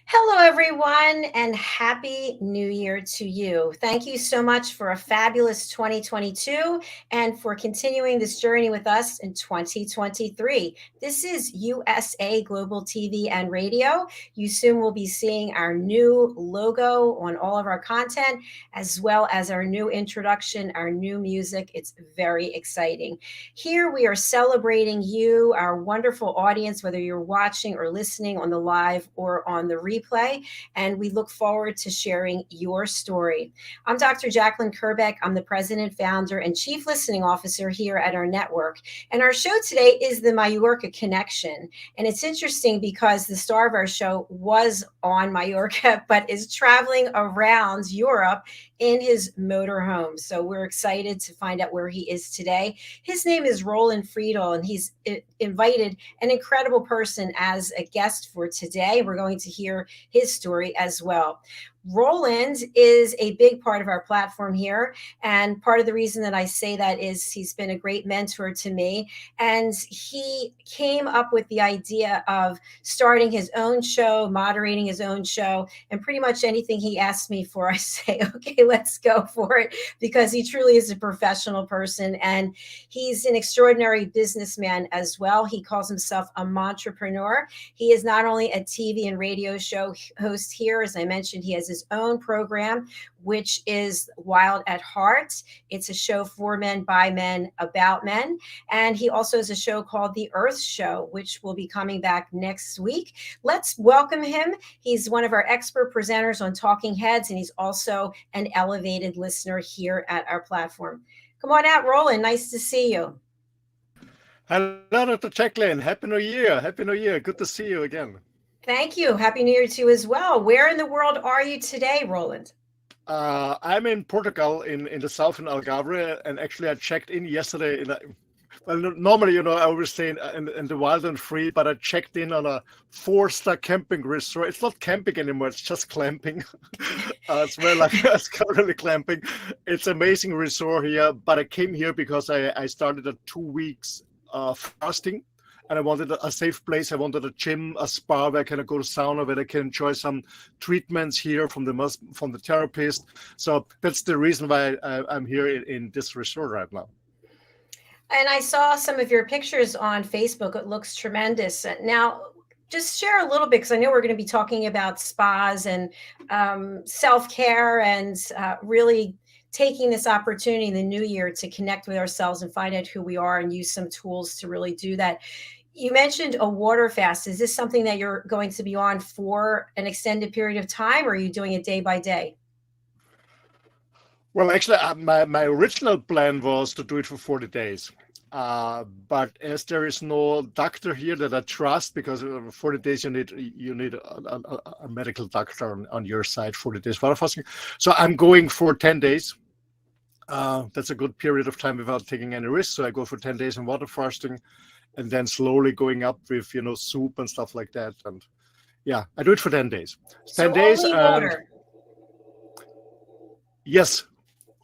Hello, everyone, and Happy New Year to you. Thank you so much for a fabulous 2022 and for continuing this journey with us in 2023. This is USA Global TV and Radio. You soon will be seeing our new logo on all of our content, as well as our new introduction, our new music. It's very exciting. Here we are celebrating you, our wonderful audience, whether you're watching or listening on the live or on the replay, and we look forward to sharing your story. I'm Dr. JACALYN KERBECK. I'm the president, founder, and chief listening officer here at our network. And our show today is the Mallorca Connection. And it's interesting because the star of our show was on Mallorca, but is traveling around Europe in his motorhome. So we're excited to find out where he is today. His name is Roland FRIEDL, and he's invited an incredible person as a guest for today. We're going to hear his story as well. Roland is a big part of our platform here. And part of the reason that I say that is he's been a great mentor to me. And he came up with the idea of starting his own show, moderating his own show, and pretty much anything he asks me for, I say, okay, let's go for it, because he truly is a professional person. And he's an extraordinary businessman as well. He calls himself a entrepreneur. He is not only a TV and radio show host here, as I mentioned, he has his own program, which is Wild at Heart. It's a show for men, by men, about men. And he also has a show called The Earth Show, which will be coming back next week. Let's welcome him. He's one of our expert presenters on Talking Heads, and he's also an elevated listener here at our platform. Come on out, Roland. Nice to see you. Hello, Dr. JACALYN. Happy New Year. Happy New Year. Good to see you again. Thank you. Happy New Year to you as well. Where in the world are you today, Roland? I'm in Portugal, in the south in Algarve, and actually I checked in yesterday. Well, normally, I always stay in the wild and free, but I checked in on a 4-star camping resort. It's not camping anymore; it's just clamping. It's very like it's currently clamping. It's an amazing resort here, but I came here because I started a 2 weeks fasting. And I wanted a safe place. I wanted a gym, a spa where I can go to sauna, where I can enjoy some treatments here from the therapist. So that's the reason why I'm here in this resort right now. And I saw some of your pictures on Facebook. It looks tremendous. Now, just share a little bit, because I know we're going to be talking about spas and self-care and really taking this opportunity in the new year to connect with ourselves and find out who we are and use some tools to really do that. You mentioned a water fast. Is this something that you're going to be on for an extended period of time, or are you doing it day by day? Well, actually, my original plan was to do it for 40 days. But as there is no doctor here that I trust, because 40 days you need a medical doctor on your side, 40 days water fasting. So I'm going for 10 days. That's a good period of time without taking any risk. So I go for 10 days in water fasting, and then slowly going up with soup and stuff like that. And yeah, I do it for 10 days. 10 days. Only water. Yes,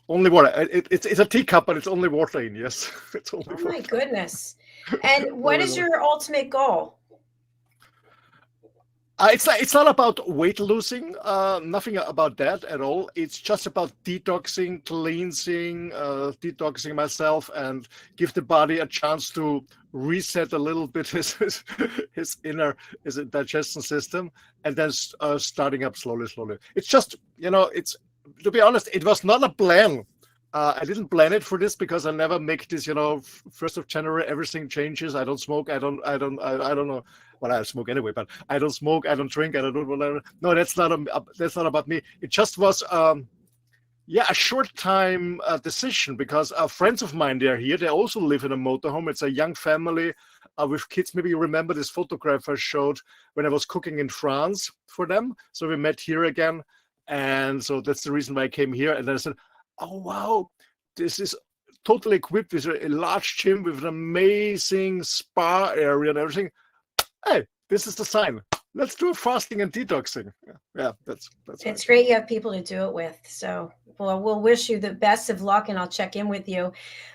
only water. It's a teacup, but it's only water in. Yes, it's only water. My goodness! And what is your ultimate goal? It's not about weight losing, nothing about that at all. It's just about detoxing, cleansing, detoxing myself, and give the body a chance to reset a little bit his digestion system, and then starting up slowly. It's just, it's, to be honest, it was not a plan. I didn't plan it for this, because I never make this, 1st of January, everything changes. I don't smoke. I don't know. Well, I smoke anyway, but I don't smoke. I don't drink. I don't do whatever. No, that's not about me. It just was, a short time decision, because friends of mine, they're here. They also live in a motorhome. It's a young family with kids. Maybe you remember this photograph I showed when I was cooking in France for them. So we met here again. And so that's the reason why I came here. And then I said, oh, wow, this is totally equipped with a large gym with an amazing spa area and everything. Hey, this is the sign. Let's do fasting and detoxing. Yeah, that's it's great you have people to do it with. So we'll wish you the best of luck, and I'll check in with you.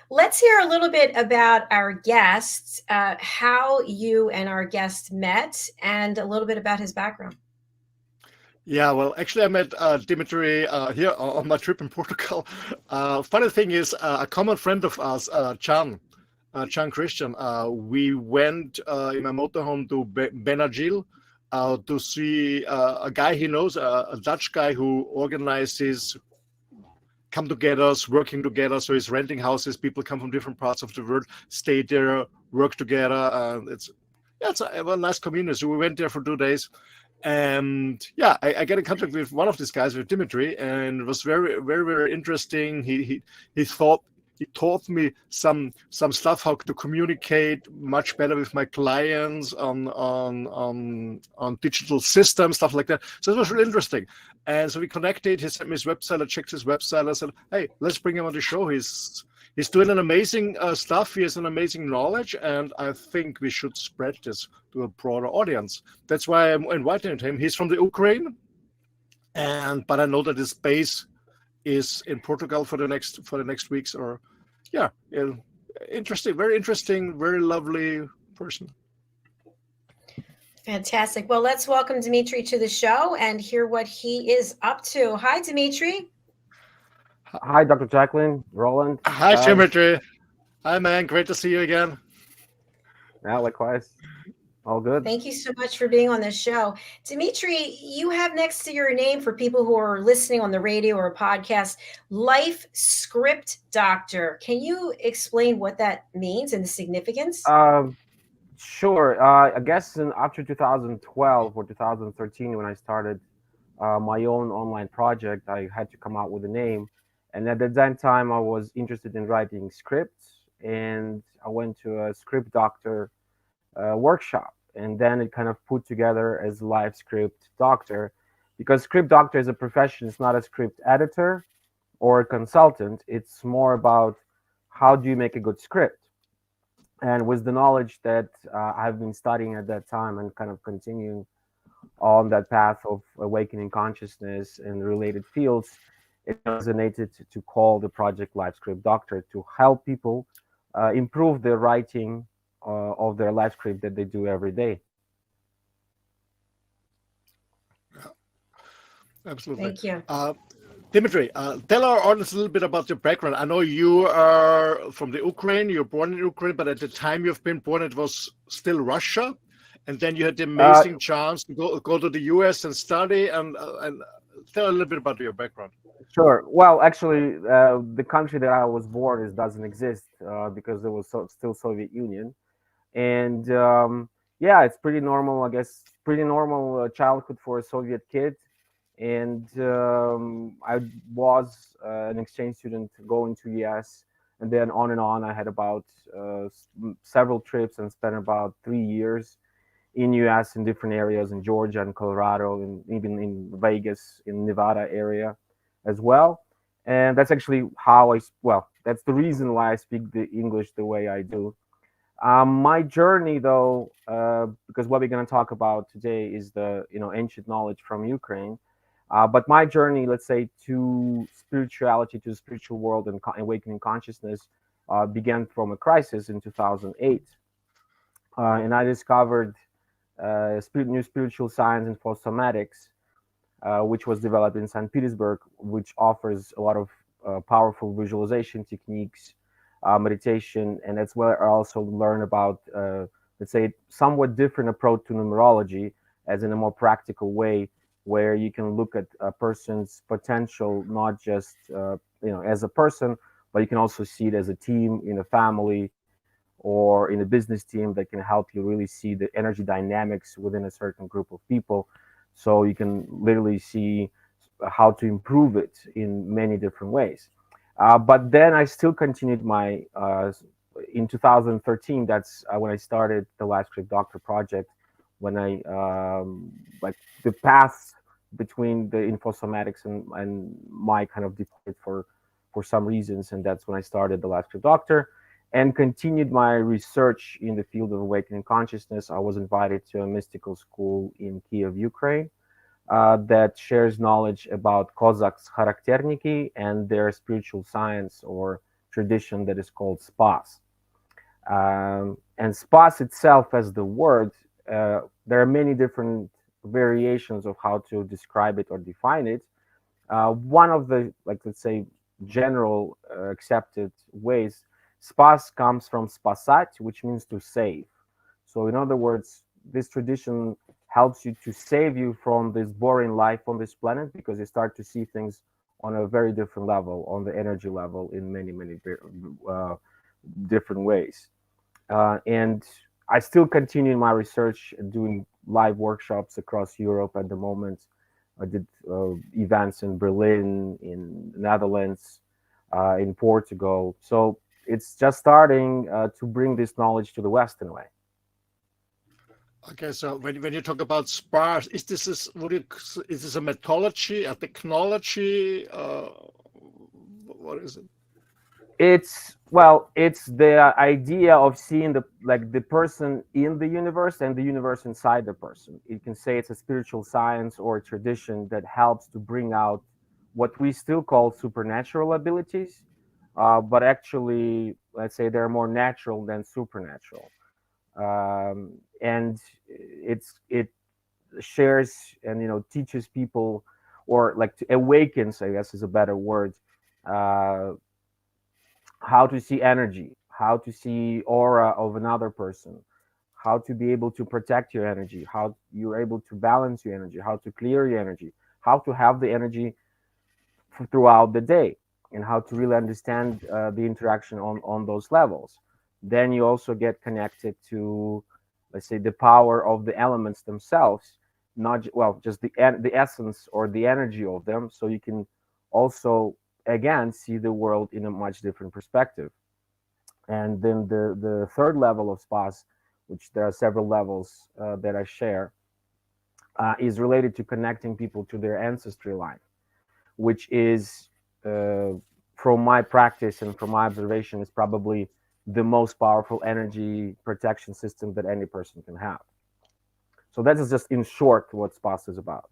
Let's hear a little bit about our guests, how you and our guest met, and a little bit about his background. Yeah, well, actually, I met Dmitry here on my trip in Portugal. Funny thing is, a common friend of us, Chan Christian, we went in my motorhome to Benagil to see a guy he knows, a Dutch guy who organizes come together, working together. So he's renting houses. People come from different parts of the world, stay there, work together. It's yeah, it's a nice community. So we went there for 2 days, and yeah, I get in contact with one of these guys, with Dimitri, and it was very interesting. He thought he taught me some stuff how to communicate much better with my clients on digital systems, stuff like that. So it was really interesting. And so we connected. He sent me his website. I checked his website. I said, "Hey, let's bring him on the show. He's doing an amazing stuff. He has an amazing knowledge, and I think we should spread this to a broader audience." That's why I'm inviting him. He's from the Ukraine, but I know that his base is in Portugal for the next weeks. Or yeah, interesting, very lovely person. Fantastic. Well, let's welcome Dmitry to the show and hear what he is up to. Hi, Dmitry. Hi, Dr. JACALYN, Roland. Hi, Dmitry. Hi, man. Great to see you again. Yeah, likewise. All good. Thank you so much for being on this show. Dmitry, you have next to your name, for people who are listening on the radio or a podcast, Life Script Doctor. Can you explain what that means and the significance? Sure. I guess after 2012 or 2013, when I started my own online project, I had to come out with a name. And at that time, I was interested in writing scripts, and I went to a script doctor workshop, and then it kind of put together as Life Script Doctor, because script doctor is a profession. It's not a script editor or a consultant. It's more about how do you make a good script. And with the knowledge that I've been studying at that time and kind of continuing on that path of awakening consciousness and related fields, it resonated to call the project Life Script Doctor, to help people improve their writing of their life script that they do every day. Absolutely. Thank you. Dmitry, tell our audience a little bit about your background. I know you are from the Ukraine. You're born in Ukraine, but at the time you've been born, it was still Russia. And then you had the amazing chance to go to the US and study. And tell a little bit about your background. Sure. Well, actually, the country that I was born in doesn't exist because there was still Soviet Union. And yeah, it's pretty normal, I guess, pretty normal childhood for a Soviet kid. And I was an exchange student going to US, and then on and on. I had about several trips and spent about 3 years in US in different areas, in Georgia and Colorado, and even in Vegas, in Nevada area as well. And that's actually how that's the reason why I speak the English the way I do. My journey, though, because what we're going to talk about today is the ancient knowledge from Ukraine. But my journey, let's say, to spirituality, to the spiritual world and awakening consciousness began from a crisis in 2008. And I discovered new spiritual science, Infosomatics, which was developed in St. Petersburg, which offers a lot of powerful visualization techniques, meditation. And that's where I also learned about, let's say, somewhat different approach to numerology, as in a more practical way, where you can look at a person's potential, not just as a person, but you can also see it as a team, in a family, or in a business team, that can help you really see the energy dynamics within a certain group of people. So you can literally see how to improve it in many different ways. But then I still continued my, in 2013, that's when I started the Life Script Doctor project, when I, like, the path between the Infosomatics and my kind of departed for some reasons. And that's when I started the Life Script Doctor and continued my research in the field of awakening consciousness. I was invited to a mystical school in Kiev, Ukraine, that shares knowledge about Cossacks Harakterniki and their spiritual science or tradition that is called spas. And spas itself, as the word, there are many different variations of how to describe it or define it. One of the, like, let's say, general accepted ways, spas comes from spasat, which means to save. So in other words, this tradition helps you to save you from this boring life on this planet, because you start to see things on a very different level, on the energy level, in many different ways. And I still continue my research, doing live workshops across Europe at the moment. I did events in Berlin, in Netherlands, in Portugal. So it's just starting to bring this knowledge to the West in a way. Okay, so when you talk about spas, is this is a methodology, a technology? What is it? It's the idea of seeing the person in the universe and the universe inside the person. You can say it's a spiritual science or a tradition that helps to bring out what we still call supernatural abilities, but actually, let's say they're more natural than supernatural. And it shares and teaches people, or like awakens, I guess is a better word, how to see energy, how to see aura of another person, how to be able to protect your energy, how you're able to balance your energy, how to clear your energy, how to have the energy throughout the day, and how to really understand the interaction on those levels. Then you also get connected to, let's say, the power of the elements themselves, not just the essence or the energy of them, so you can also again see the world in a much different perspective. And then the third level of spas, which there are several levels that I share, is related to connecting people to their ancestry line, which is, from my practice and from my observation, is probably the most powerful energy protection system that any person can have. So that is just in short what spas is about.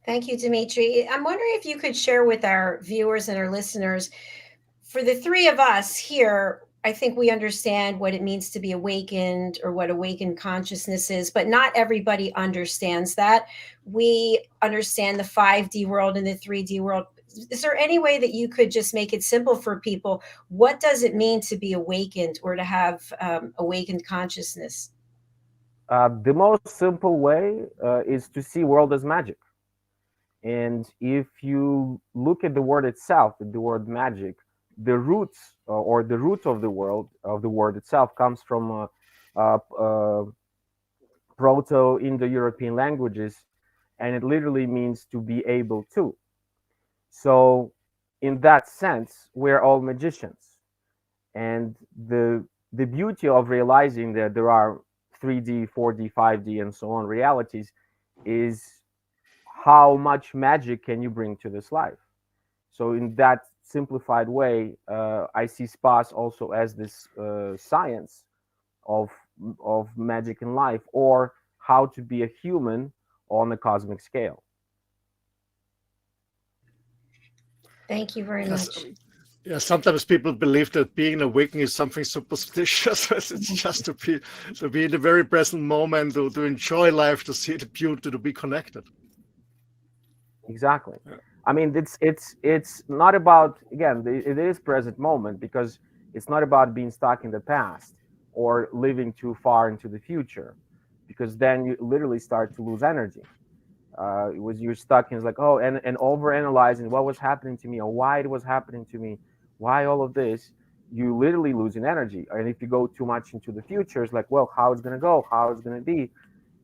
Thank you, Dmitry. I'm wondering if you could share with our viewers and our listeners, for the three of us here, I think we understand what it means to be awakened, or what awakened consciousness is, but not everybody understands that. We understand the 5D world and the 3D world. Is there any way that you could just make it simple for people? What does it mean to be awakened, or to have awakened consciousness? The most simple way is to see world as magic. And if you look at the word itself, the word magic, the roots or the root of the word itself comes from Proto-Indo-European languages, and it literally means to be able to. So in that sense, we're all magicians. And the beauty of realizing that there are 3D, 4D, 5D, and so on realities is how much magic can you bring to this life. So in that simplified way, I see spas also as this science of magic in life, or how to be a human on a cosmic scale. Thank you very much. Yeah, sometimes people believe that being awakened is something superstitious. It's just to be in the very present moment, to enjoy life, to see the beauty, to be connected. Exactly. Yeah. I mean, it's not about, again, it is present moment, because it's not about being stuck in the past or living too far into the future, because then you literally start to lose energy. You're stuck in, it's like, oh, and over analyzing what was happening to me, or why it was happening to me, why all of this. You literally losing energy. And if you go too much into the future, it's like, well, how it's gonna go, how it's gonna be.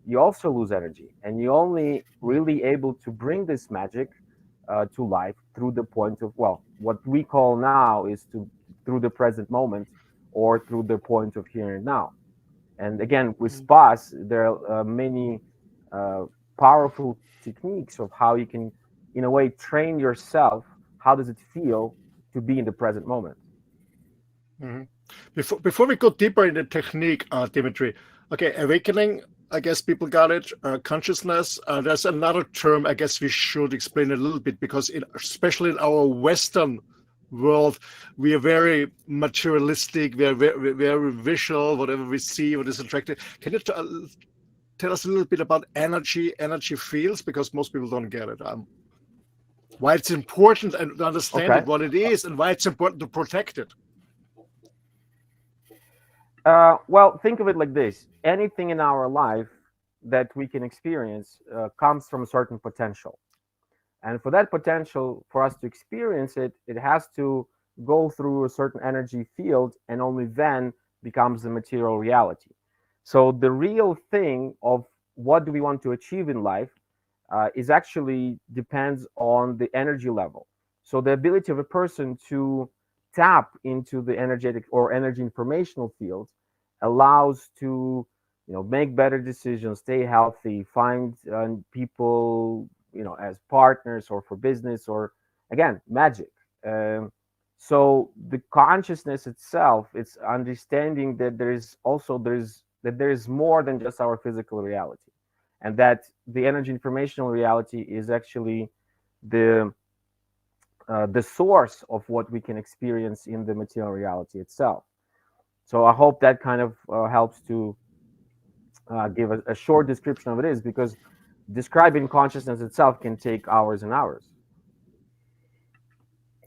You also lose energy, and you're only really able to bring this magic to life through the point of, well, what we call now is through the present moment, or through the point of here and now. And again, with spas, there are many powerful techniques of how you can, in a way, train yourself. How does it feel to be in the present moment? Mm-hmm. Before we go deeper in the technique, Dmitry, okay, awakening, I guess people got it. Consciousness. There's another term I guess we should explain a little bit, because especially in our Western world, we are very materialistic. We are very visual. Whatever we see, what is attractive. Can you tell us a little bit about energy fields, because most people don't get it. Why it's important and understand it, what it is, and why it's important to protect it. Well, think of it like this: anything in our life that we can experience comes from a certain potential. And for that potential, for us to experience it, it has to go through a certain energy field, and only then becomes the material reality. So the real thing of what do we want to achieve in life is actually depends on the energy level. So the ability of a person to tap into the energetic or energy informational field allows to make better decisions, stay healthy, find people as partners or for business, or again magic. So the consciousness itself, it's understanding that there is more than just our physical reality, and that the energy informational reality is actually the source of what we can experience in the material reality itself. So I hope that kind of helps to give a short description of it is, because describing consciousness itself can take hours and hours.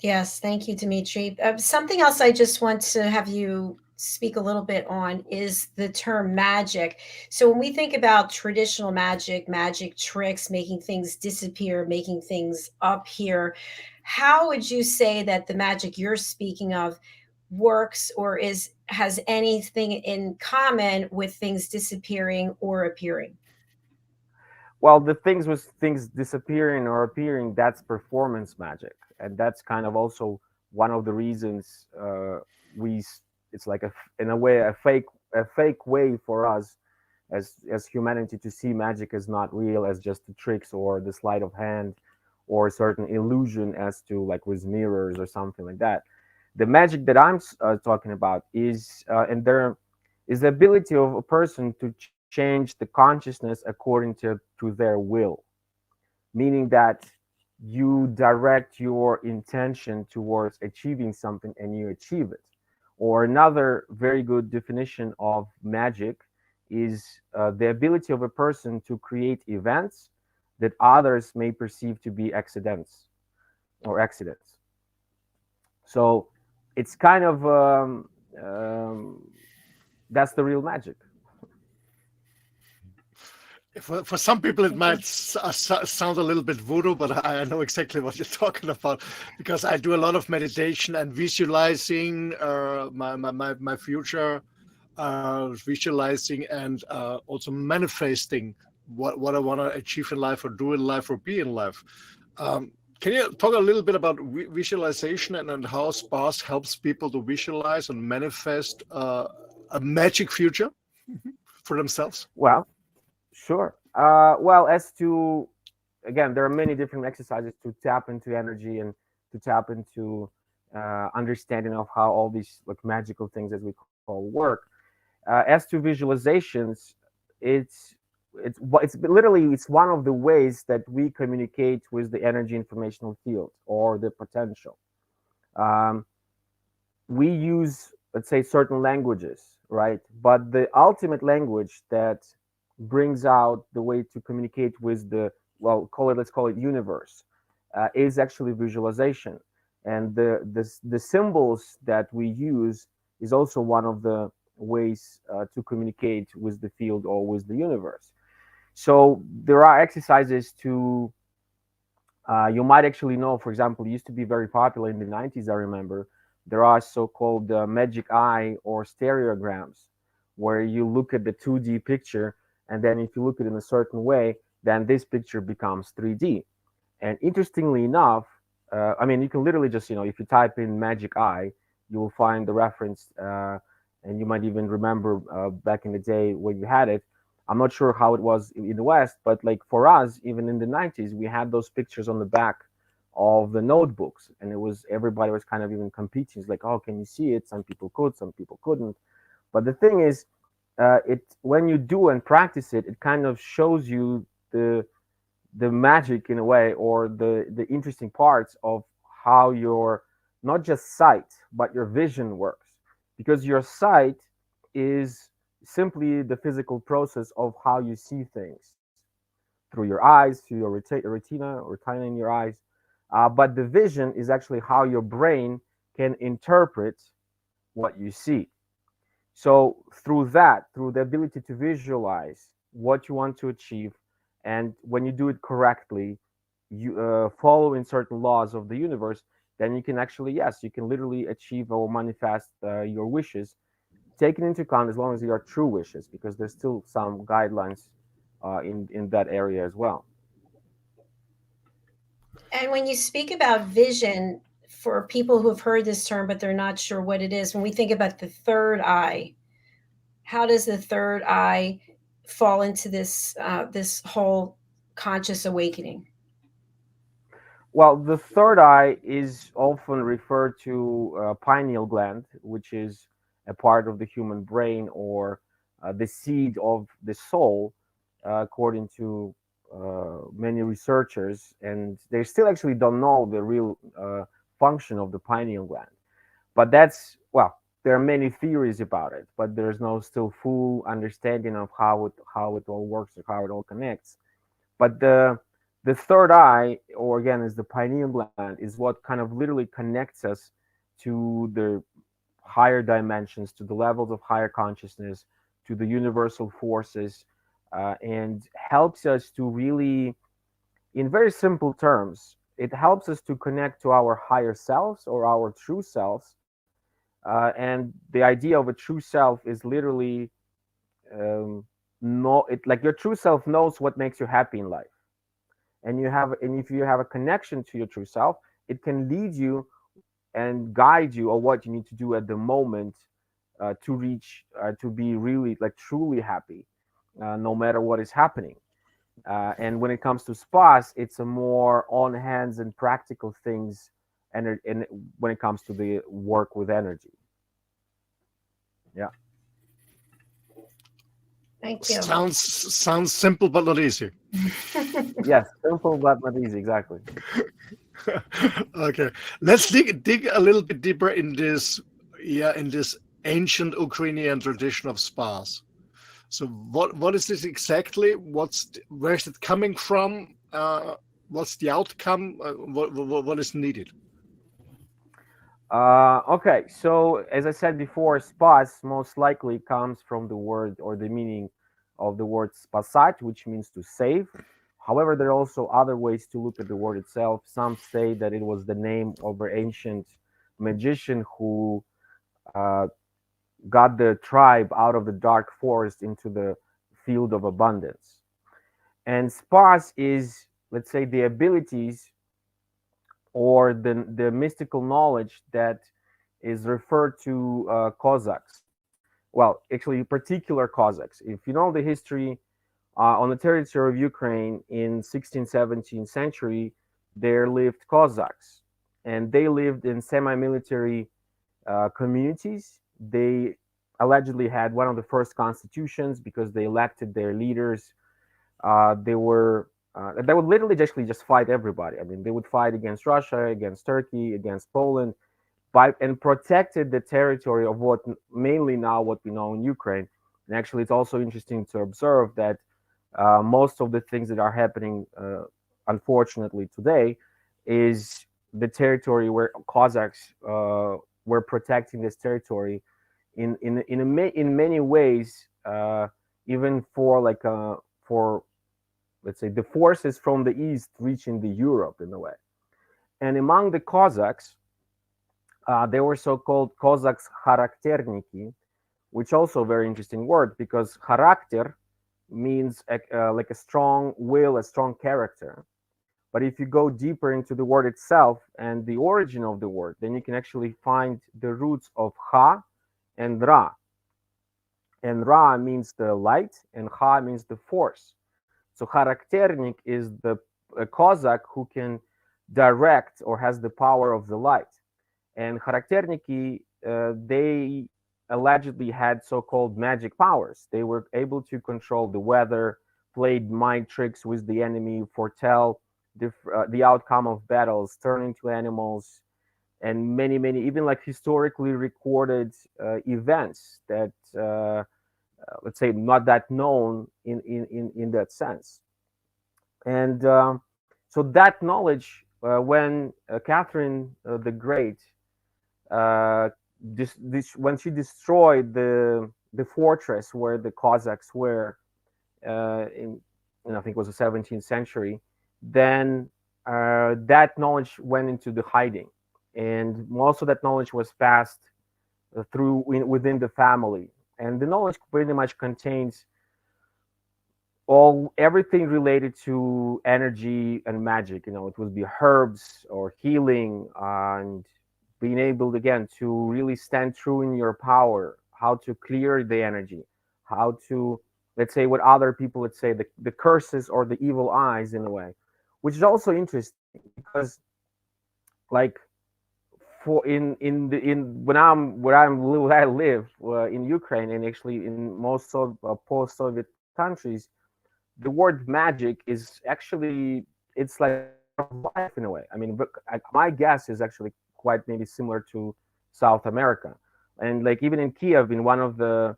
Yes, thank you, Dmitry. Something else I just want to have you speak a little bit on is the term magic. So when we think about traditional magic tricks, making things disappear, making things appear, how would you say that the magic you're speaking of works, or has anything in common with things disappearing or appearing? Well, the things with things disappearing or appearing, that's performance magic, and that's kind of also one of the reasons it's like in a way a fake way for us as humanity to see magic as not real, as just the tricks or the sleight of hand or a certain illusion, as to like with mirrors or something like that. The magic that I'm talking about is and there is the ability of a person to change the consciousness according to their will, meaning that you direct your intention towards achieving something and you achieve it. Or another very good definition of magic is the ability of a person to create events that others may perceive to be accidents or accidents. So it's kind of that's the real magic. For some people, it might sound a little bit voodoo, but I know exactly what you're talking about, because I do a lot of meditation and visualizing my future, visualizing and also manifesting what I want to achieve in life, or do in life, or be in life. Can you talk a little bit about visualization and how SPARS helps people to visualize and manifest a magic future for themselves? Well, sure. Well, as to, again, there are many different exercises to tap into energy and to tap into understanding of how all these like magical things, as we call, work. As to visualizations, it's literally it's one of the ways that we communicate with the energy informational field or the potential. We use, let's say, certain languages, right? But the ultimate language that brings out the way to communicate with the, well, let's call it universe, is actually visualization. And the symbols that we use is also one of the ways to communicate with the field or with the universe. So there are exercises to, you might actually know, for example, it used to be very popular in the 90s, I remember. There are so-called magic eye or stereograms, where you look at the 2D picture, and then if you look at it in a certain way, then this picture becomes 3D. And interestingly enough, I mean, you can literally just, if you type in magic eye, you will find the reference, and you might even remember back in the day when you had it. I'm not sure how it was in the West, but like for us, even in the 90s, we had those pictures on the back of the notebooks, and everybody was kind of even competing. It's like, oh, can you see it? Some people could, some people couldn't. But the thing is, when you do and practice it, it kind of shows you the magic in a way, or the interesting parts of how your not just sight but your vision works, because your sight is simply the physical process of how you see things through your eyes, through your retina in your eyes. But the vision is actually how your brain can interpret what you see. So through that, through the ability to visualize what you want to achieve, and when you do it correctly, you following certain laws of the universe, then you can actually, yes, you can literally achieve or manifest your wishes, taken into account as long as they are true wishes, because there's still some guidelines in that area as well. And when you speak about vision, for people who have heard this term but they're not sure what it is, when we think about the third eye, how does the third eye fall into this whole conscious awakening? Well, the third eye is often referred to pineal gland, which is a part of the human brain, or the seed of the soul, according to many researchers. And they still actually don't know the real function of the pineal gland. But that's, well, there are many theories about it, but there's no still full understanding of how it all works or how it all connects. But the third eye, or again, is the pineal gland, is what kind of literally connects us to the higher dimensions, to the levels of higher consciousness, to the universal forces, and helps us to really, in very simple terms, it helps us to connect to our higher selves or our true selves. And the idea of a true self is literally, like your true self knows what makes you happy in life. And if you have a connection to your true self, it can lead you and guide you on what you need to do at the moment to reach, to be really, like, truly happy, no matter what is happening. And when it comes to spas, it's a more on hands and practical things, and when it comes to the work with energy. Yeah. Thank you. Sounds simple but not easy. Yes, simple but not easy. Exactly. Okay, let's dig a little bit deeper in this, in this ancient Ukrainian tradition of spas. So what is this exactly? Where's it coming from? What's the outcome? What is needed? Okay, so as I said before, spas most likely comes from the word, or the meaning of the word spasat, which means to save. However, there are also other ways to look at the word itself. Some say that it was the name of an ancient magician who uh, got the tribe out of the dark forest into the field of abundance. And spas is, let's say, the abilities or the mystical knowledge that is referred to Cossacks. Well, actually, particular Cossacks. If you know the history, on the territory of Ukraine in 16th, 17th century, there lived Cossacks, and they lived in semi-military communities. They allegedly had one of the first constitutions because they elected their leaders. They would literally just fight everybody. I mean, they would fight against Russia, against Turkey, against Poland, and protected the territory of what mainly now what we know in Ukraine. And actually, it's also interesting to observe that most of the things that are happening, unfortunately, today, is the territory where Cossacks were protecting this territory in many ways, even for for, let's say, the forces from the east reaching the Europe in a way. And among the Cossacks, they were so-called Cossacks Harakterniki, which also a very interesting word, because Charakter means like a strong will, a strong character. But if you go deeper into the word itself and the origin of the word, then you can actually find the roots of Ha and Ra. And Ra means the light, and Ha means the force. So Harakternik is a Cossack who can direct or has the power of the light. And Harakterniki, they allegedly had so-called magic powers. They were able to control the weather, played mind tricks with the enemy, foretell the outcome of battles, turn into animals, and many, even like historically recorded events that let's say, not that known in that sense. And so that knowledge, when Catherine the Great, when she destroyed the fortress where the Cossacks were, I think it was the 17th century, then that knowledge went into the hiding, and most of that knowledge was passed through within the family, and the knowledge pretty much contains everything related to energy and magic. It would be herbs or healing, and being able again to really stand true in your power, how to clear the energy, how to, let's say, what other people would say, the curses or the evil eyes, in a way, which is also interesting because, like, for in when I live in Ukraine, and actually in most of post-Soviet countries, the word magic is actually, it's like life in a way. I mean, my guess is actually quite maybe similar to South America, and like even in Kiev, in one of the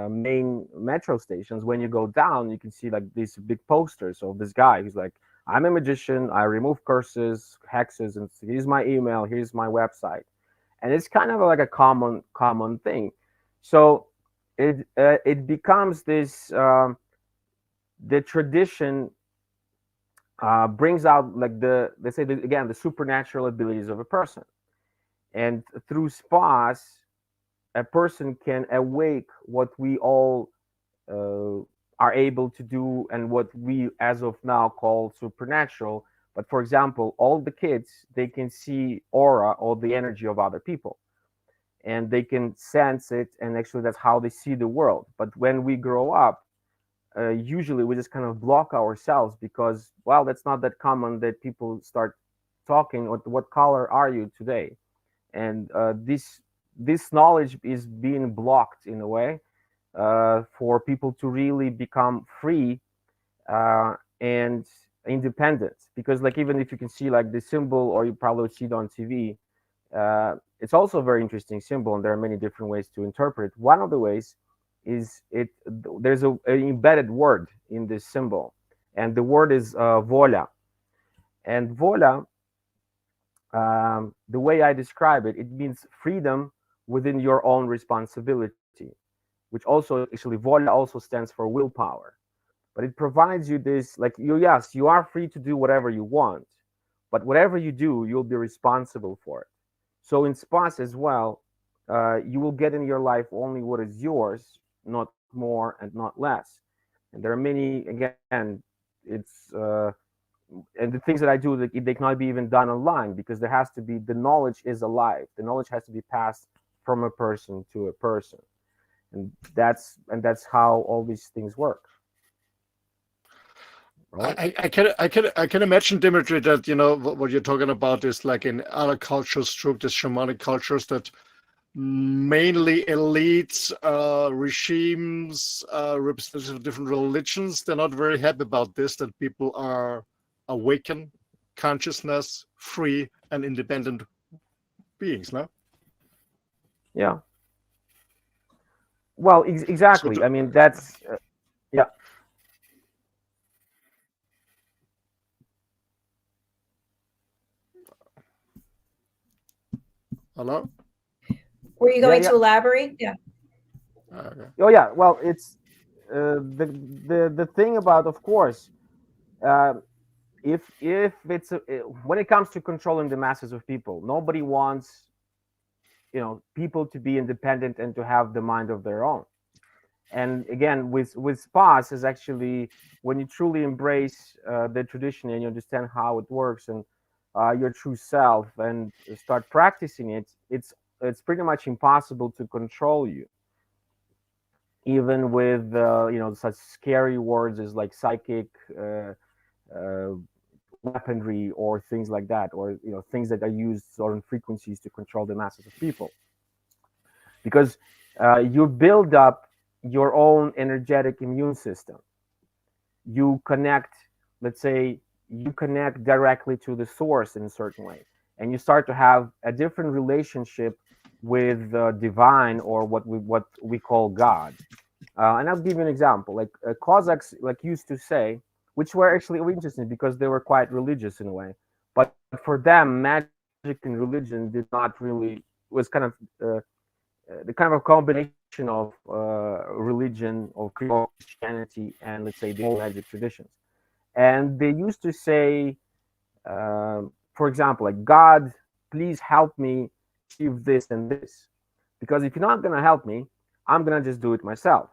main metro stations, when you go down, you can see like these big posters of this guy who's like, I'm a magician, I remove curses, hexes, and here's my email, here's my website. And it's kind of like a common thing. So it becomes this, the tradition brings out, like, let's say, again, the supernatural abilities of a person. And through spas, a person can awake what we all are able to do, and what we as of now call supernatural. But for example, all the kids, they can see aura or the energy of other people, and they can sense it, and actually that's how they see the world. But when we grow up, usually we just kind of block ourselves because, well, that's not that common that people start talking, what color are you today? And this knowledge is being blocked in a way, for people to really become free and independent. Because, like, even if you can see like the symbol, or you probably see it on TV, it's also a very interesting symbol, and there are many different ways to interpret it. One of the ways is there's an embedded word in this symbol, and the word is vola. And vola, the way I describe it, it means freedom within your own responsibility, which also, actually, vola also stands for willpower. But it provides you this, like, yes, you are free to do whatever you want, but whatever you do, you'll be responsible for it. So in spas as well, you will get in your life only what is yours, not more and not less. And there are many, again, it's and the things that I do, they cannot be even done online, because there has to be, the knowledge is alive. The knowledge has to be passed from a person to a person, and that's how all these things work. Right? I can imagine, Dmitry, that what you're talking about is like in other cultures, through the shamanic cultures, that mainly elites, regimes, representatives of different religions, they're not very happy about this, that people are awakened, consciousness, free and independent beings, no? Yeah. Well, exactly. So I mean, that's yeah. Hello? Were you going to elaborate? Yeah. Okay. Oh yeah. Well, it's the thing about, of course, if it's when it comes to controlling the masses of people, nobody wants people to be independent and to have the mind of their own. And again, with spas, is actually when you truly embrace the tradition, and you understand how it works, and your true self, and start practicing it, it's pretty much impossible to control you, even with such scary words as like psychic weaponry, or things like that, or things that are used certain frequencies to control the masses of people, because you build up your own energetic immune system. You connect, let's say, you connect directly to the source in a certain way, and you start to have a different relationship with divine, or what we call God. And I'll give you an example. Like Cossacks, like used to say, which were actually interesting because they were quite religious in a way. But for them, magic and religion did not really was kind of the kind of a combination of religion, of Christianity, and let's say the old magic traditions. And they used to say, for example, like, God, please help me achieve this and this, because if you're not going to help me, I'm going to just do it myself.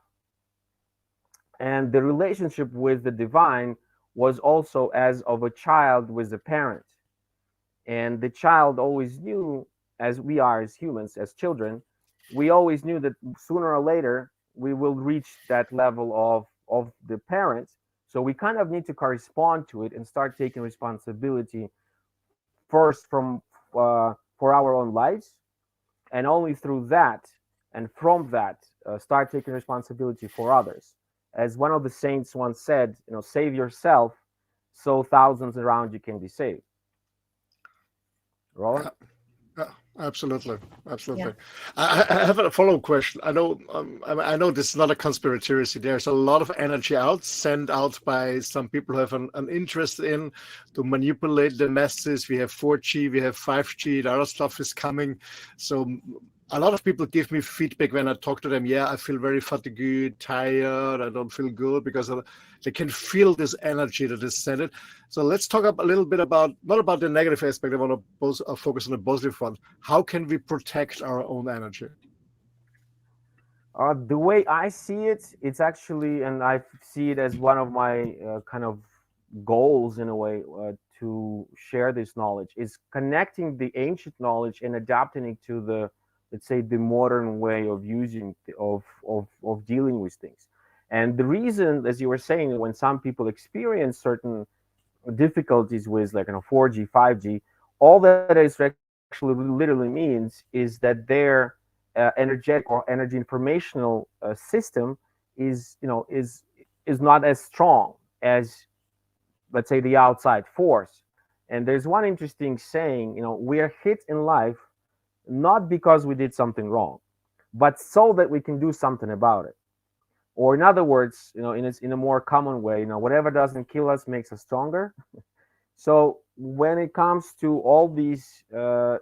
And the relationship with the divine was also as of a child with a parent. And the child always knew, as we are as humans, as children, we always knew that sooner or later we will reach that level of the parent. So we kind of need to correspond to it and start taking responsibility first for our own lives, and only through that and from that start taking responsibility for others. As one of the saints once said, save yourself so thousands around you can be saved. Roland? Absolutely, absolutely. Yeah. I have a follow-up question. I know this is not a conspiracy. There's a lot of energy sent out by some people who have an interest in to manipulate the masses. We have 4G, we have 5G. The other stuff is coming. So a lot of people give me feedback when I talk to them. Yeah, I feel very fatigued, tired. I don't feel good because they can feel this energy that is sent. So let's talk a little bit about, not about the negative aspect. I want to focus on the positive one. How can we protect our own energy? The way I see it, it's actually, and I see it as one of my kind of goals in a way to share this knowledge, is connecting the ancient knowledge and adapting it to the, let's say, the modern way of using of dealing with things. And the reason, as you were saying, when some people experience certain difficulties with, like, 4G, 5G, all that is actually literally means is that their energetic or energy informational system is not as strong as, let's say, the outside force. And there's one interesting saying, we are hit in life not because we did something wrong, but so that we can do something about it. Or in other words, in a more common way, whatever doesn't kill us makes us stronger. So when it comes to all these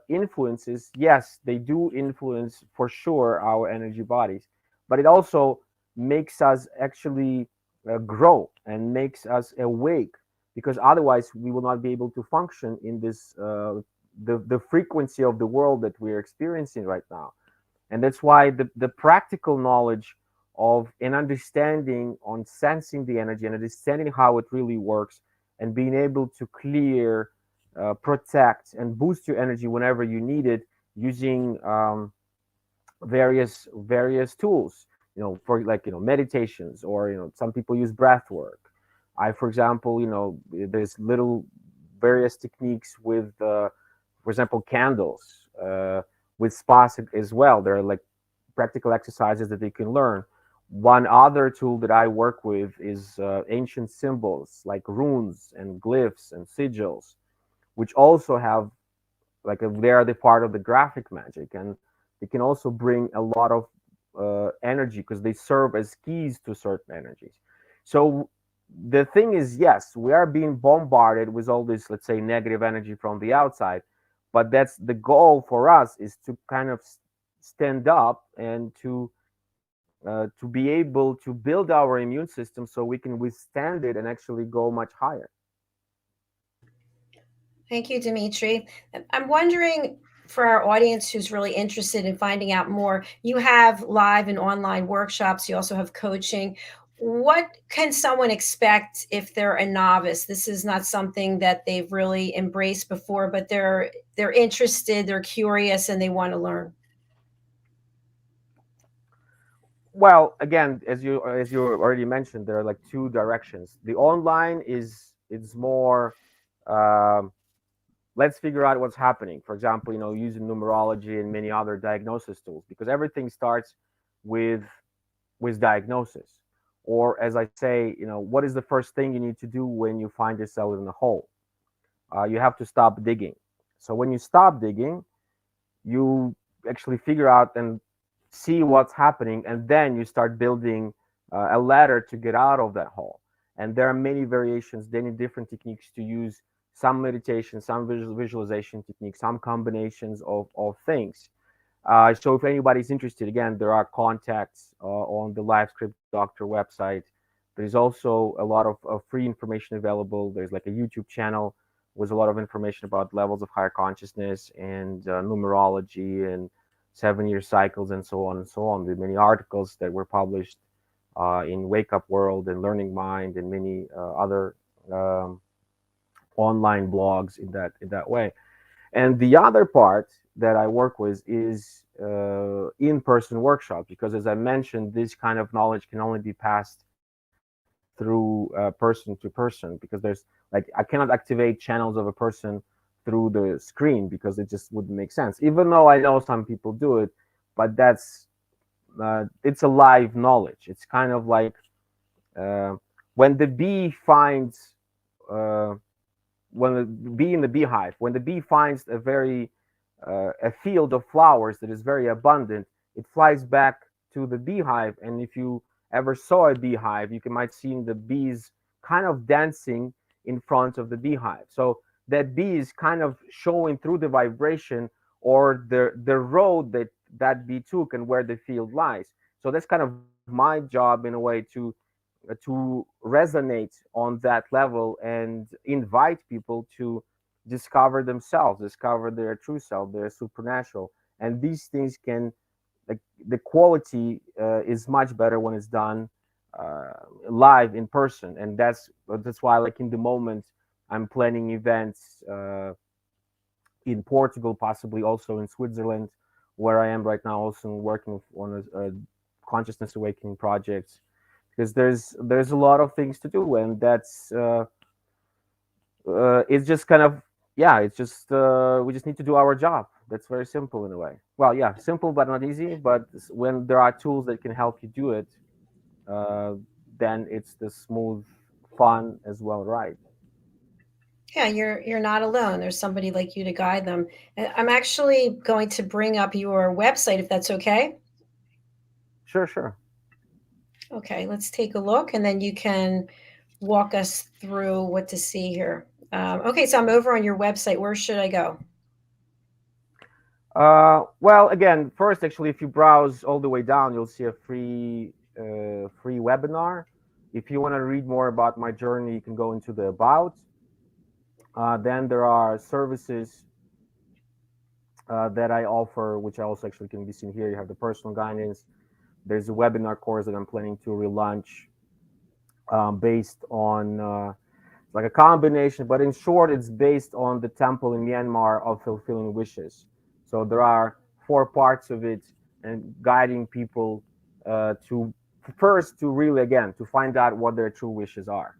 influences, yes, they do influence for sure our energy bodies, but it also makes us actually grow and makes us awake, because otherwise we will not be able to function in this the frequency of the world that we're experiencing right now. And that's why the practical knowledge of an understanding on sensing the energy and understanding how it really works, and being able to clear, protect, and boost your energy whenever you need it, using various tools. For, like, meditations, or some people use breath work. For example, there's little various techniques with, for example, candles, with spas as well. There are, like, practical exercises that they can learn. One other tool that I work with is ancient symbols like runes and glyphs and sigils, which also have, like, they are the part of the graphic magic, and they can also bring a lot of energy because they serve as keys to certain energies. So the thing is, yes, we are being bombarded with all this, let's say, negative energy from the outside, but that's the goal for us, is to kind of stand up and to be able to build our immune system so we can withstand it and actually go much higher. Thank you, Dmitry. I'm wondering, for our audience who's really interested in finding out more, you have live and online workshops. You also have coaching. What can someone expect if they're a novice? This is not something that they've really embraced before, but they're interested, they're curious, and they want to learn. Well, again, as you already mentioned, there are, like, two directions. The online is more, um, let's figure out what's happening. For example, using numerology and many other diagnosis tools, because everything starts with diagnosis. Or, as I say, what is the first thing you need to do when you find yourself in a hole? You have to stop digging. So when you stop digging, you actually figure out and see what's happening, and then you start building a ladder to get out of that hole. And there are many variations, many different techniques to use, some meditation, some visualization techniques, some combinations of things. So if anybody's interested, again, there are contacts on the LiveScript Doctor website. There's also a lot of free information available. There's like a YouTube channel with a lot of information about levels of higher consciousness and numerology and 7-year cycles and so on and so on. There are many articles that were published in Wake Up World and Learning Mind and many other online blogs in that way. And the other part that I work with is in-person workshops, because as I mentioned, this kind of knowledge can only be passed through person to person, because there's like, I cannot activate channels of a person through the screen because it just wouldn't make sense, even though I know some people do it, but that's it's a live knowledge. It's kind of like when the bee finds when the bee in the beehive, when the bee finds a field of flowers that is very abundant, it flies back to the beehive. And if you ever saw a beehive, you might see the bees kind of dancing in front of the beehive. So that bee is kind of showing through the vibration or the road that bee took and where the field lies. So that's kind of my job in a way to resonate on that level and invite people to discover themselves, discover their true self, their supernatural. And these things can, like, the quality is much better when it's done live in person. And that's why, like, in the moment, I'm planning events in Portugal, possibly also in Switzerland, where I am right now, also working on a consciousness awakening projects, because there's a lot of things to do, and that's it's just kind of, yeah, it's just we just need to do our job. That's very simple in a way. Well, yeah, simple but not easy. But when there are tools that can help you do it, then it's the smooth, fun as well, right? Yeah, you're not alone. There's somebody like you to guide them. And I'm actually going to bring up your website, if that's okay. Sure, sure. Okay, let's take a look, and then you can walk us through what to see here. Okay, so I'm over on your website. Where should I go? Well, again, first, actually, if you browse all the way down, you'll see a free webinar. If you want to read more about my journey, you can go into the about. Then there are services that I offer, which I also actually can be seen here. You have the personal guidance. There's a webinar course that I'm planning to relaunch based on like a combination, but in short, it's based on the temple in Myanmar of fulfilling wishes. So there are 4 parts of it, and guiding people to first to really, again, to find out what their true wishes are,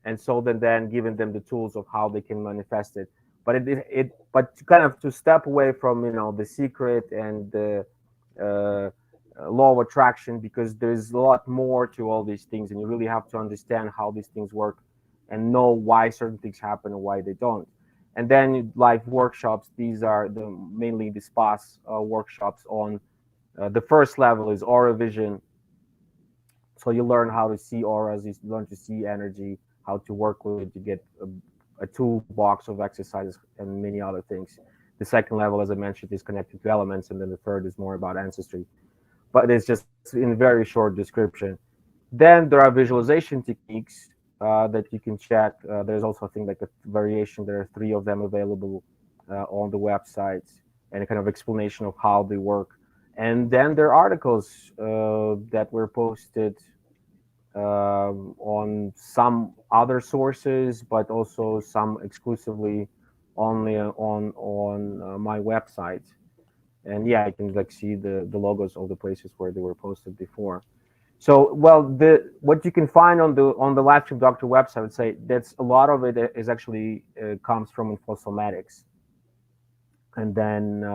and so then giving them the tools of how they can manifest it. But but kind of to step away from, you know, the secret and the uh, law of attraction, because there's a lot more to all these things, and you really have to understand how these things work and know why certain things happen and why they don't. And then live workshops, these are mainly the spas workshops on the first level is aura vision. So you learn how to see auras, you learn to see energy, how to work with it, to get a toolbox of exercises and many other things. The second level, as I mentioned, is connected to elements, and then the third is more about ancestry. But it's just in very short description. Then there are visualization techniques that you can check. There's also, I think, like a variation. There are 3 of them available on the website, and a kind of explanation of how they work. And then there are articles that were posted on some other sources, but also some exclusively only on my website. And yeah, I can like see the logos of the places where they were posted before. So, well, what you can find on the LiveScript Doctor website, I would say that's a lot of it is actually comes from Infosomatics, and then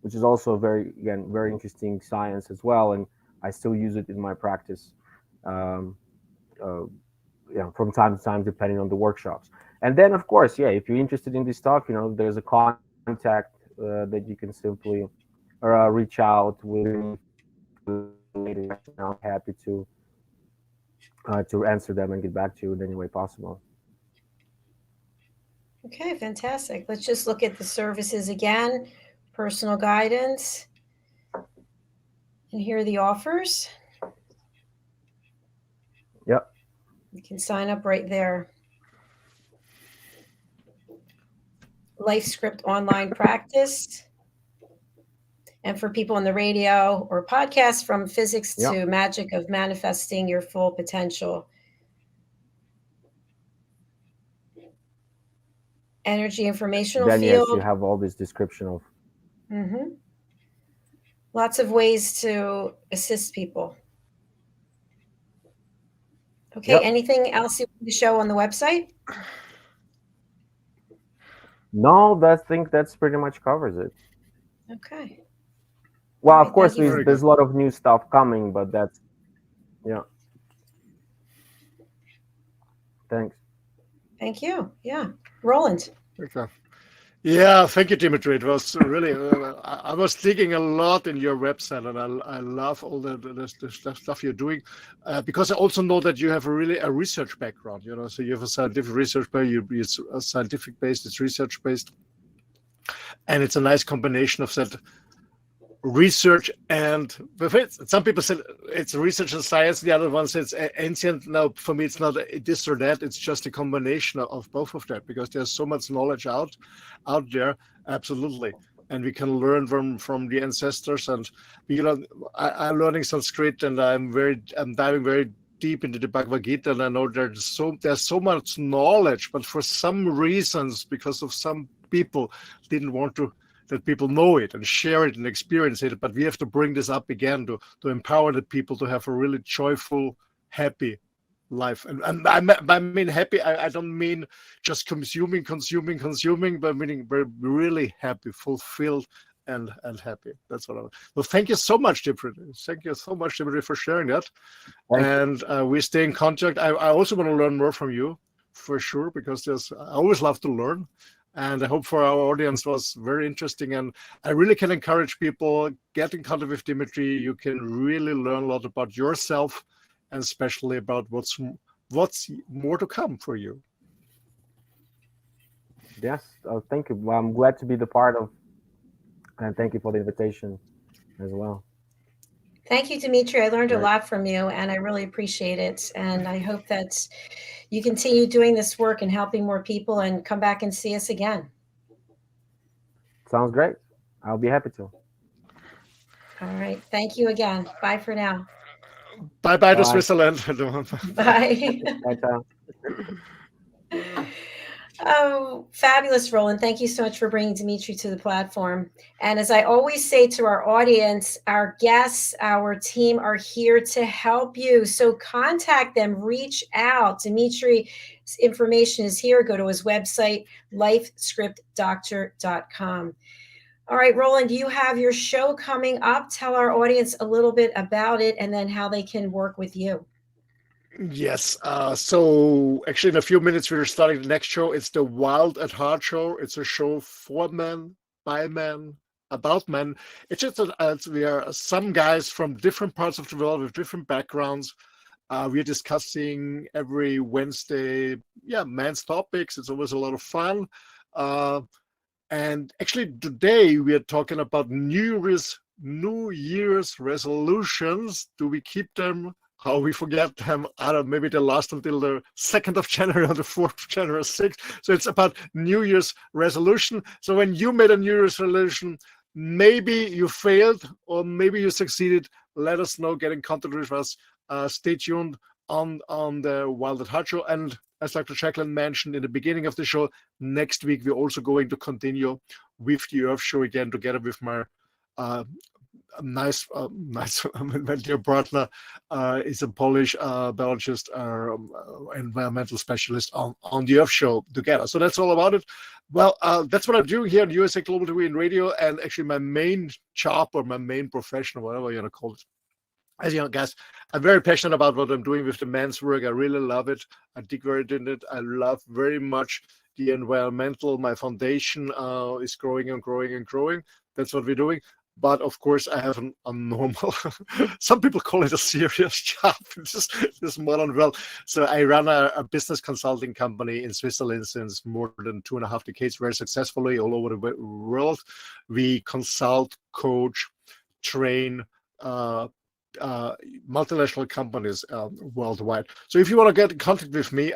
which is also very interesting science as well, and I still use it in my practice, um, from time to time, depending on the workshops. And then, of course, yeah, if you're interested in this stuff, there's a contact that you can simply reach out with me. I'm happy to to answer them and get back to you in any way possible. Okay, fantastic. Let's just look at the services again. Personal guidance. And here are the offers. Yep. You can sign up right there. Life Script Online Practice. And for people on the radio or podcast, from physics to magic of manifesting your full potential. Energy informational then field. Yes, you have all this description of. Lots of ways to assist people. Okay, anything else you want to show on the website? No, I think that's pretty much covers it. Okay. Well, All right, of course, thank you. there's a lot of new stuff coming, but that's, Thanks. Thank you. Yeah. Roland. Okay. Yeah, thank you, Dmitry. It was really, I was digging a lot in your website, and I love all the stuff you're doing, because I also know that you have a research background, so you have a scientific research background, it's scientific based, it's research based, and it's a nice combination of that research and some people said it's research and science, the other one says ancient. Now for me it's not this or that, it's just a combination of both of that, because there's so much knowledge out there, absolutely, and we can learn from the ancestors. And I'm learning Sanskrit, and I'm diving very deep into the Bhagavad Gita, and I know there's so much knowledge, but for some reasons, because of some people didn't want that people know it and share it and experience it. But we have to bring this up again to empower the people to have a really joyful, happy life. And I mean happy, I don't mean just consuming, but meaning really happy, fulfilled, and happy. That's what I want. Well, thank you so much, Dmitry. Thank you so much, Dmitry, for sharing that. And we stay in contact. I also want to learn more from you, for sure, because I always love to learn. And I hope for our audience was very interesting. And I really can encourage people, get in contact with Dmitry. You can really learn a lot about yourself, and especially about what's more to come for you. Yes, thank you. Well, I'm glad to be the part of, and thank you for the invitation as well. Thank you, Dmitry. I learned a lot from you, and I really appreciate it. And I hope that you continue doing this work and helping more people, and come back and see us again. Sounds great. I'll be happy to. All right. Thank you again. Bye for now. Bye to Switzerland. Bye. Bye. Oh, fabulous, Roland. Thank you so much for bringing Dmitry to the platform. And as I always say to our audience, our guests, our team are here to help you. So contact them, reach out. Dmitry's information is here. Go to his website, lifescriptdoctor.com. All right, Roland, you have your show coming up. Tell our audience a little bit about it, and then how they can work with you. Yes. So actually in a few minutes, we're starting the next show. It's the Wild at Heart show. It's a show for men, by men, about men. It's just we are some guys from different parts of the world with different backgrounds. We're discussing every Wednesday, men's topics. It's always a lot of fun. And actually today we are talking about New Year's resolutions. Do we keep them? How we forget them? I don't know, maybe they last until the 2nd of January or the 4th of January, 6th. So it's about New Year's resolution. So when you made a New Year's resolution, maybe you failed or maybe you succeeded, let us know, get in contact with us. Stay tuned on the Wild at Heart show. And as Dr. JACALYN mentioned in the beginning of the show, next week we're also going to continue with the Earth show again, together with my nice my dear partner is a Polish biologist, environmental specialist on the Earth show together. So that's all about it. Well, that's what I'm doing here on USA Global TV and radio, and actually my main job, or my main profession, or whatever you want to call it. As you know, guys, I'm very passionate about what I'm doing with the men's work. I really love it. I dig very in it. I love very much the environmental. My foundation is growing and growing and growing. That's what we're doing. but of course I have a normal, some people call it a serious job, this modern world. So I run a business consulting company in Switzerland since more than 2.5 decades, very successfully all over the world. We consult, coach, train multinational companies worldwide. So if you want to get in contact with me,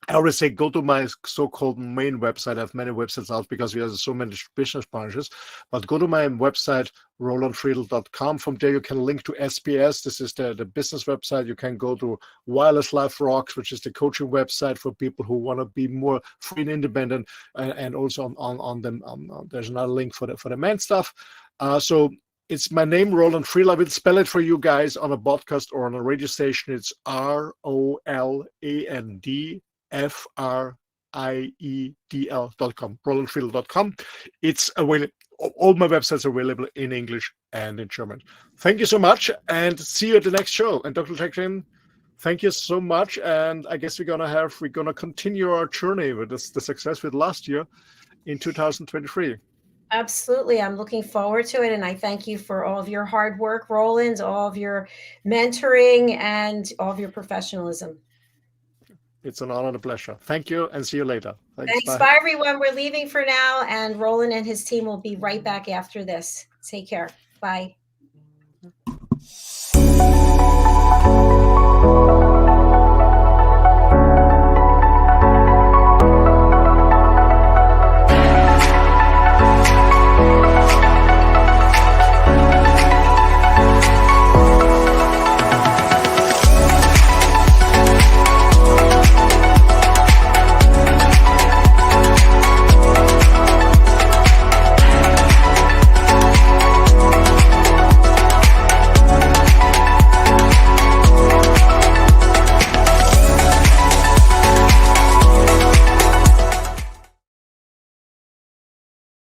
I always say go to my so-called main website. I have many websites out because we have so many business branches, but go to my website, rolandfriedl.com. From there you can link to SPS. This is the business website. You can go to Wireless Life Rocks, which is the coaching website for people who want to be more free and independent, and also on them there's another link for the men stuff. So it's my name, Roland Friedl. I will spell it for you guys on a podcast or on a radio station. It's ROLAND.FRIEDL.com, rolandfriedl.com. It's available. All my websites are available in English and in German. Thank you so much, and see you at the next show. And Dr. JACALYN, thank you so much. And I guess we're gonna continue our journey with the success with last year in 2023. Absolutely. I'm looking forward to it. And I thank you for all of your hard work, Roland, all of your mentoring, and all of your professionalism. It's an honor and a pleasure. Thank you, and see you later. Thanks. Bye, everyone. We're leaving for now, and Roland and his team will be right back after this. Take care. Bye.